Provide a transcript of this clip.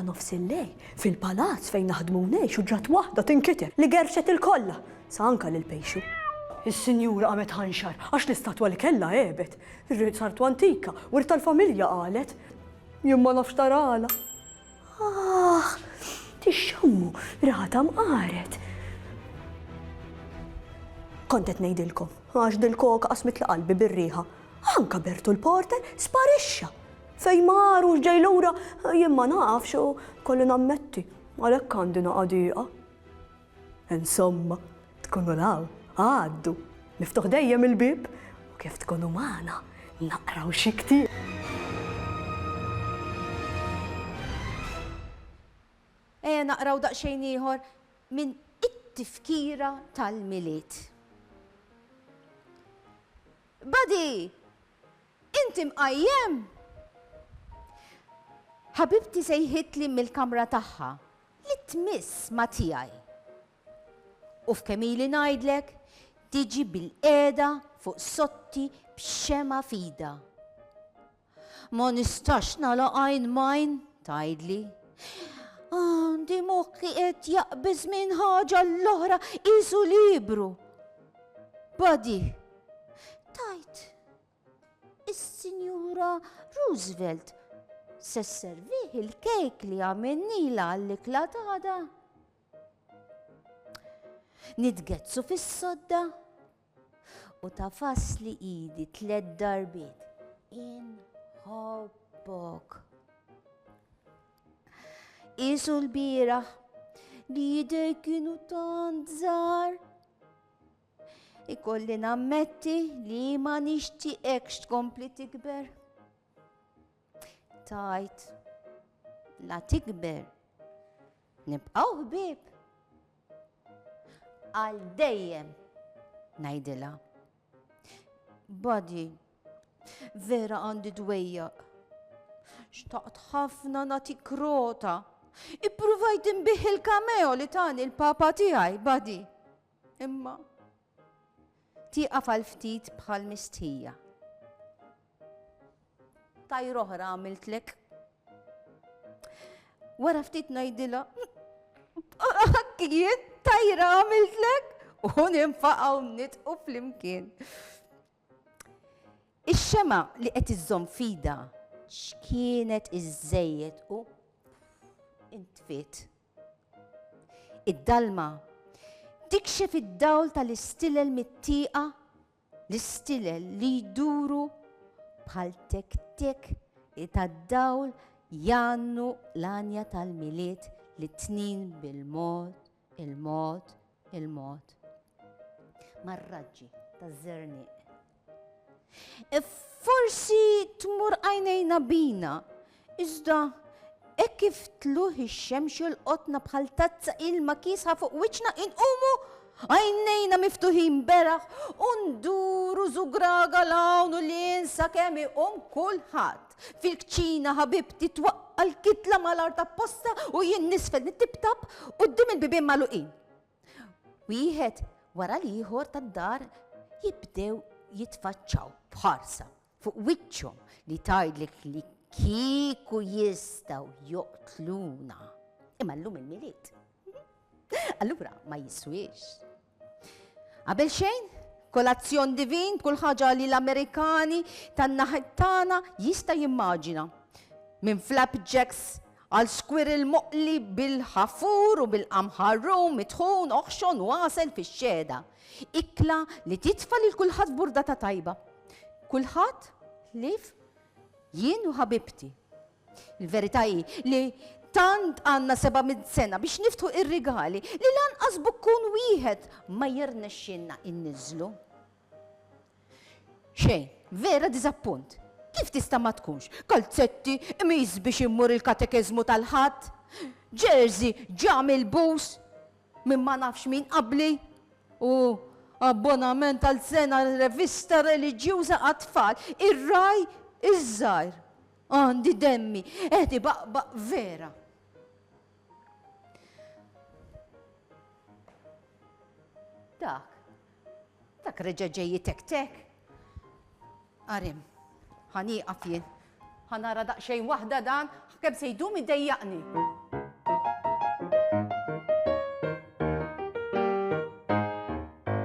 ta' nofs il-lej fil-palazz fejn naħdmu u ġrat waħda tinkiter li gerxet il-kolla sa anka lil-pejxu. Is-sinjura qamet ħanxar għax l-istatwa li kellha għebet. Sartu antika u tal-familja qalet. Jien ma nafx tarala. Tixxammu rata mqaret. Kontet ngħidilkom għax dil-koka qasmet li qalbi bir-riħa. Anka Bertu l-porter sparixxa. Fejn maru ġej lura jien ma nafx u kolli nammetti għalhekk għandi naqadiqa. Insomma, tkunu law, għaddu, miftuħ dejjem il-bib u kif tkunu magħna naqraw xi ktieb. Naqraw daqsxejn ieħor minn it-tifkira tal-miliet. Badi, inti mqajjem? Ħabibti sejħitli mill-kamra tagħha li tmiss ma tiegħi. U f'kemili ngħidlek tiġi bil-qiegħda fuq sotti b'xema fida. Ma nistax nagħlaq għajn majn tgħidli. Għandi moħħi qed jaqbeż minn ħaġa l-oħra qisu libru. Badi, tajt, is-Sinjura Roosevelt se sservih il-kejk li għamennila għall-ikla tagħha. Nitgezzu fis-sodda u tafasli idi 3 darbiet. Inħobbok. Isu l-bieraħ li jidher kienu tant żgħar. Ikolli nammetti li ma nixtieqekx tkompli tikber. Tajt, la tikber, nibqgħu ħbieb. Għal dejjem ngħidilha. Badi, vera għandi dwejjaq. Xtaqt ħafna nagħti krota. Ippruvajt inbih il-kameo li tani l-papa tiegħi, Badi. Imma tieqa fal-ftit bħal mistħija. Tajr oħra għamiltlek. Wara ftit ngħidilha, kien tajra għamiltlek u ninfaqgħu nitqu flimkien. Ix-xema li qed iżżomm fida x'kienet iżżejjed u intfiet. Id-dalma tikxef id-dawl tal-istilel mit-tieqa, l-istilel li jduru bħal tek-tek tad-dawl jannu l-anja tal-miliet li tnin bil-mod, il-mod. Marraġġi taż-żernieq. Forsi tmur għajnejna bina, iżda hekk kif tluħ ix-xemx jolqotna bħal tazza ilma kisħa fuq wiċċna inqumu għajnejna miftuħin beraħ u nduru żugraga l-hawn u lien sakemm iqum kulħadd. Fil-kċina ħabibti twaqqa l-kitla mal-art apposta u jien nisfel nittibtab quddiem il-bibien magħluqin. Wieħed wara l-ieħor tad-dar jibdew jitfaċċaw bħarsa fuq wiċċhom li tgħidlek li kieku jistgħu joqtluna. Imma llum il-miliet. Allura ma jiswiex. Qabel xejn, kolazzjon divin b'kull ħaġa li l-Amerikani tan-naħa tagħna jista' jimmaġina. Minn flapjacks għal squirrel moqli bil-ħafur u bil-qamħarru mitħun oħxon u għasel fix-xeda. Ikla li titfa' lil kulħadd burda ta' tajba. Kulħadd lif jien u ħabibti. Il-verità hi li tant għandna 700 sena biex niftħu ir-rigali li lanqas bukkun wieħed ma jirnexxinna inniżlu. Xejn, vera diżappunt. Kif tista' ma tkunx? Kalzetti imiż biex immur il-katekeżmu tal-ħadd, jersey ġam il-bus minn ma nafx min qabli u abbonament tal-sena revista reliġjuża għat-tfal, ir-raj iż-żgħir. Għandi demmi, eħdi baqbaq vera. Dak reġa' ġejji tek-tek. Arim, ħanieqaf jien, ħanara daqxejn waħda dan, ħkeb se jdum iddejjaqni.